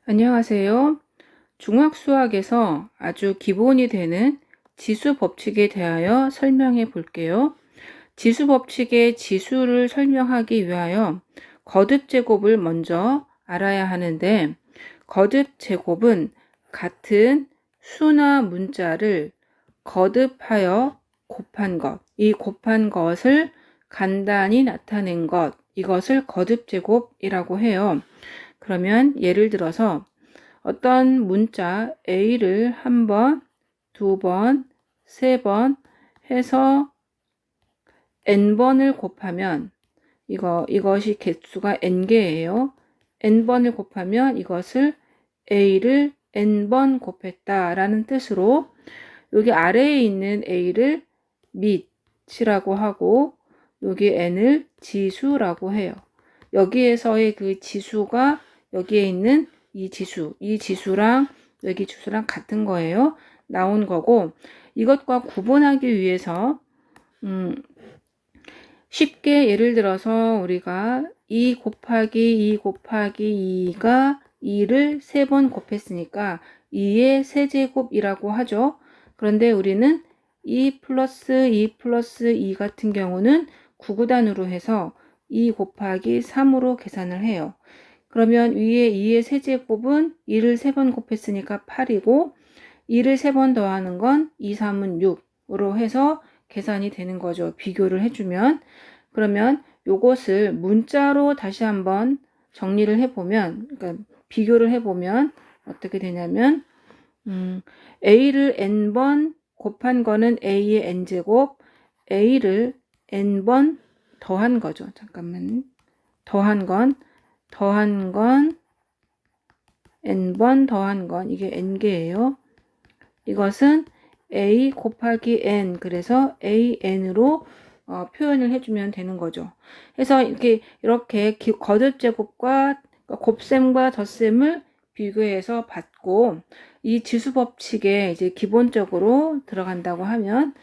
안녕하세요. 중학수학에서 아주 기본이 되는 지수 법칙에 대하여 설명해 볼게요. 지수 법칙의 지수를 설명하기 위하여 거듭 제곱을 먼저 알아야 하는데, 거듭 제곱은 같은 수나 문자를 거듭하여 곱한 것, 이 곱한 것을 간단히 나타낸 것, 이것을 거듭 제곱이라고 해요. 그러면 예를 들어서 어떤 문자 A를 한 번, 두 번, 세 번 해서 n번을 곱하면 이것이 개수가 n개예요. n번을 곱하면 이것을 A를 n번 곱했다라는 뜻으로 여기 아래에 있는 A를 밑이라고 하고 여기 n을 지수라고 해요. 여기에서의 그 지수가 여기에 있는 이 지수랑 여기 지수랑 같은 거예요. 나온 거고, 이것과 구분하기 위해서 쉽게 예를 들어서 우리가 2 곱하기 2가 2를 3번 곱했으니까 2의 세제곱이라고 하죠. 그런데 우리는 2 플러스 2 플러스 2 같은 경우는 구구단으로 해서 2 곱하기 3으로 계산을 해요. 그러면 위에 2의 세제곱은 2를 3번 곱했으니까 8이고 2를 3번 더하는 건 2, 3은 6으로 해서 계산이 되는 거죠. 비교를 해주면. 그러면 요것을 문자로 다시 한번 정리를 해보면, 그러니까 비교를 해보면 어떻게 되냐면 A를 n번 곱한 거는 A의 n제곱, A를 n번 더한 거죠. 잠깐만. 더한 건 n번 더한 건 이게 n개예요. 이것은 a 곱하기 n, 그래서 an으로 표현을 해주면 되는 거죠. 그래서 이렇게 거듭 제곱과 곱셈과 덧셈을 비교해서 받고, 이 지수 법칙에 이제 기본적으로 들어간다고 하면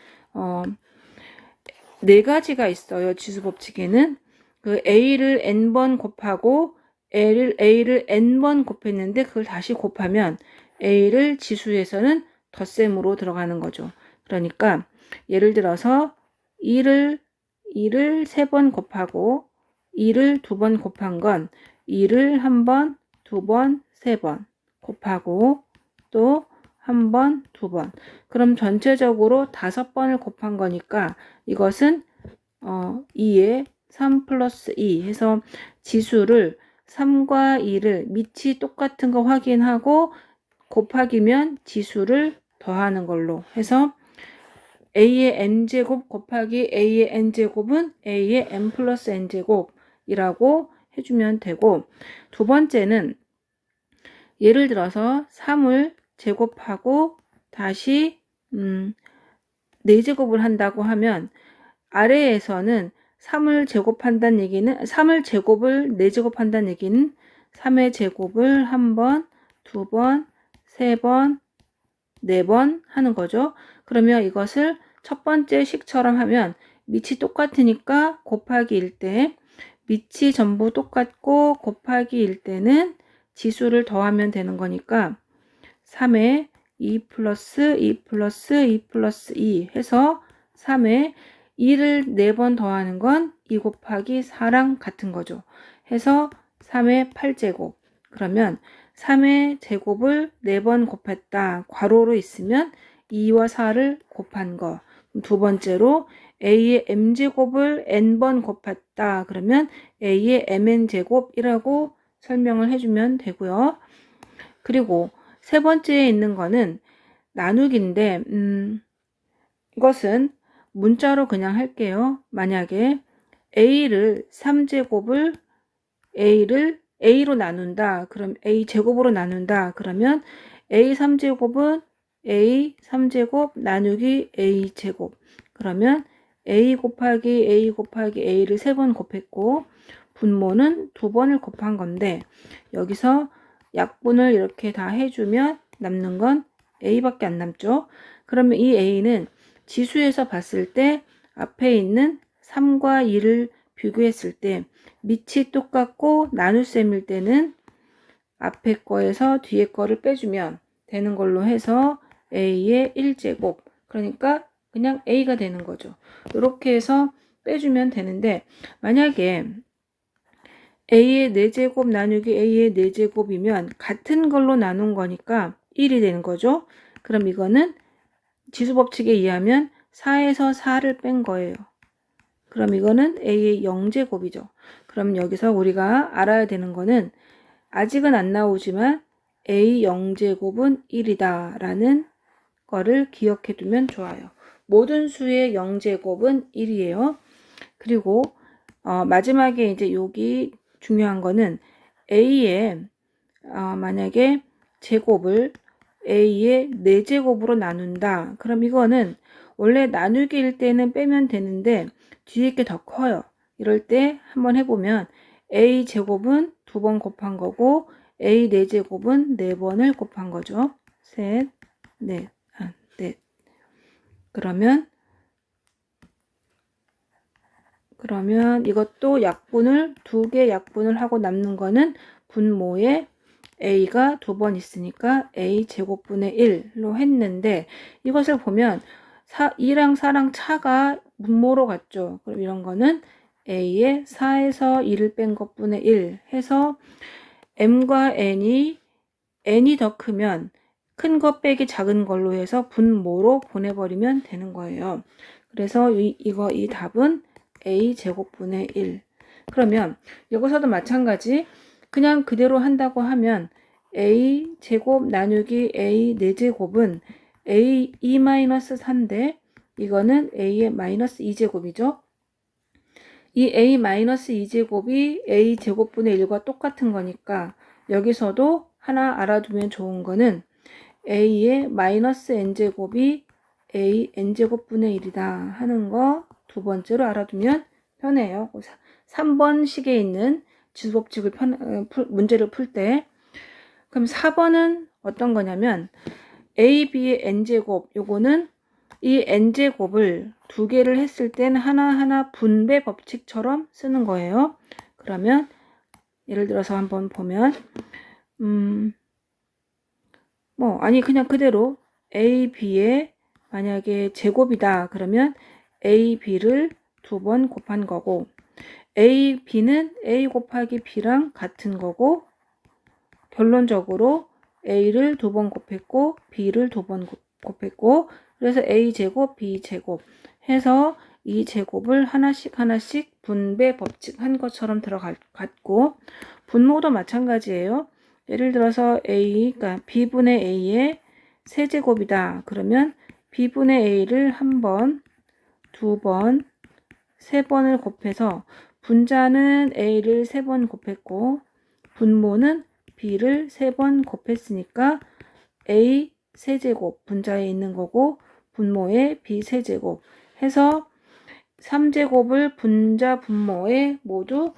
네 가지가 있어요. 지수 법칙에는 그 a를 n번 곱하고 a를 n번 곱했는데 그걸 다시 곱하면 a를 지수에서는 덧셈으로 들어가는 거죠. 그러니까 예를 들어서 2를 3번 곱하고 2를 2번 곱한 건 2를 1번, 2번, 3번 곱하고 또 1번, 2번. 그럼 전체적으로 5번을 곱한 거니까 이것은 2에 3 플러스 2 해서 지수를 3과 2를 밑이 똑같은 거 확인하고 곱하기면 지수를 더하는 걸로 해서 A의 n제곱 곱하기 A의 n제곱은 A의 n 플러스 n제곱이라고 해주면 되고, 두 번째는 예를 들어서 3을 제곱하고 다시 4제곱을 한다고 하면 아래에서는 3을 제곱한다는 얘기는 3을 제곱을 4제곱한다는 얘기는 3의 제곱을 1번, 2번, 3번, 4번 하는 거죠. 그러면 이것을 첫 번째 식처럼 하면 밑이 똑같으니까 곱하기일 때 밑이 전부 똑같고 곱하기일 때는 지수를 더하면 되는 거니까 3에 2 플러스 2 플러스 2 플러스 2 해서 3에 2를 4번 더하는 건 2 곱하기 4랑 같은 거죠. 해서 3의 8제곱. 그러면 3의 제곱을 4번 곱했다. 괄호로 있으면 2와 4를 곱한 거. 두 번째로 A의 m제곱을 n번 곱했다. 그러면 A의 mn제곱이라고 설명을 해주면 되고요. 그리고 세 번째에 있는 거는 나누기인데 이것은 문자로 그냥 할게요. 만약에 A를 3제곱을 A로 나눈다. 그럼 A 제곱으로 나눈다. 그러면 A 3제곱은 A 3제곱 나누기 A 제곱. 그러면 A 곱하기 A를 3번 곱했고 분모는 2번을 곱한 건데 여기서 약분을 이렇게 다 해주면 남는 건 A밖에 안 남죠. 그러면 이 A는 지수에서 봤을 때 앞에 있는 3과 2를 비교했을 때 밑이 똑같고 나눗셈일 때는 앞에 거에서 뒤에 거를 빼주면 되는 걸로 해서 a의 1제곱, 그러니까 그냥 a가 되는 거죠. 이렇게 해서 빼주면 되는데, 만약에 a의 4제곱 나누기 a의 4제곱이면 같은 걸로 나눈 거니까 1이 되는 거죠. 그럼 이거는 지수법칙에 의하면 4에서 4를 뺀 거예요. 그럼 이거는 a의 0제곱이죠. 그럼 여기서 우리가 알아야 되는 거는, 아직은 안 나오지만 a 0제곱은 1이다 라는 거를 기억해 두면 좋아요. 모든 수의 0제곱은 1이에요. 그리고 마지막에 이제 여기 중요한 거는 a의 만약에 제곱을 a의 4제곱으로 나눈다. 그럼 이거는 원래 나누기일 때는 빼면 되는데 뒤에 게 더 커요. 이럴 때 한번 해보면 a 제곱은 2번 곱한 거고 a 4제곱은 4번을 곱한 거죠. 셋, 넷, 넷. 그러면 이것도 약분을 2개 약분을 하고 남는 거는 분모에 a가 2번 있으니까 a 제곱분의 1로 했는데, 이것을 보면 2랑 4랑 차가 분모로 갔죠. 그럼 이런 거는 a의 4에서 2를 뺀 것분의 1 해서 m과 n이 더 크면 큰 거 빼기 작은 걸로 해서 분모로 보내버리면 되는 거예요. 그래서 이 답은 a 제곱분의 1. 그러면 여기서도 마찬가지, 그냥 그대로 한다고 하면 a 제곱 나누기 a 4제곱은 a 2-4인데 이거는 a의 마이너스 2제곱이죠. 이 a 마이너스 2제곱이 a 제곱분의 1과 똑같은 거니까 여기서도 하나 알아두면 좋은 거는 a의 마이너스 n제곱이 a n제곱분의 1이다 하는 거 두 번째로 알아두면 편해요. 3번 식에 있는 지수법칙을 문제를 풀 때. 그럼 4번은 어떤 거냐면 a, b의 n제곱, 요거는 이 n제곱을 2개를 했을 땐 하나하나 분배 법칙처럼 쓰는 거예요. 그러면 예를 들어서 한번 보면 그냥 그대로 a, b의 만약에 제곱이다 그러면 a, b를 2번 곱한 거고, a, b는 a 곱하기 b랑 같은 거고, 결론적으로 a를 2번 곱했고 b를 2번 곱했고, 그래서 a 제곱 b 제곱 해서 이 제곱을 하나씩 분배 법칙 한 것처럼 들어갔고, 분모도 마찬가지예요. 예를 들어서 그러니까 b분의 a의 세제곱이다 그러면 b분의 a를 1번, 2번, 3번을 곱해서 분자는 a를 3번 곱했고 분모는 b를 3번 곱했으니까 a 세제곱 분자에 있는 거고 분모에 b 세제곱 해서 3제곱을 분자 분모에 모두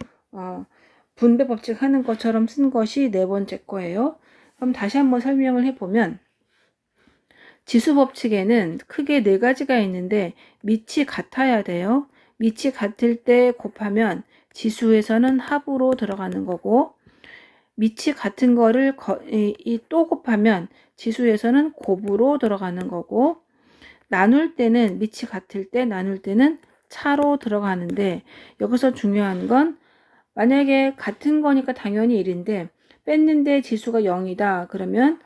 분배 법칙 하는 것처럼 쓴 것이 네 번째 거예요. 그럼 다시 한번 설명을 해보면, 지수 법칙에는 크게 4가지가 있는데 밑이 같아야 돼요. 밑이 같을 때 곱하면 지수에서는 합으로 들어가는 거고, 밑이 같은 거를 또 곱하면 지수에서는 곱으로 들어가는 거고, 나눌 때는 밑이 같을 때 나눌 때는 차로 들어가는데, 여기서 중요한 건 만약에 같은 거니까 당연히 1인데 뺐는데 지수가 0이다 그러면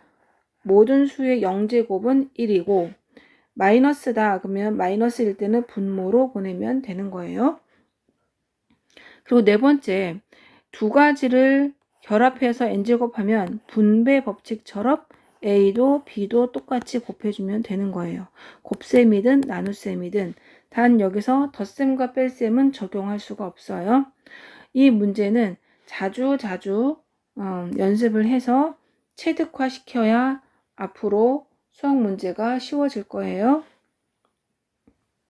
모든 수의 0제곱은 1이고, 마이너스다 그러면 마이너스일 때는 분모로 보내면 되는 거예요. 그리고 네 번째, 2가지를 결합해서 n제곱하면 분배 법칙처럼 a도 b도 똑같이 곱해주면 되는 거예요. 곱셈이든 나눗셈이든. 단 여기서 덧셈과 뺄셈은 적용할 수가 없어요. 이 문제는 자주 연습을 해서 체득화 시켜야 앞으로 수학 문제가 쉬워질 거예요.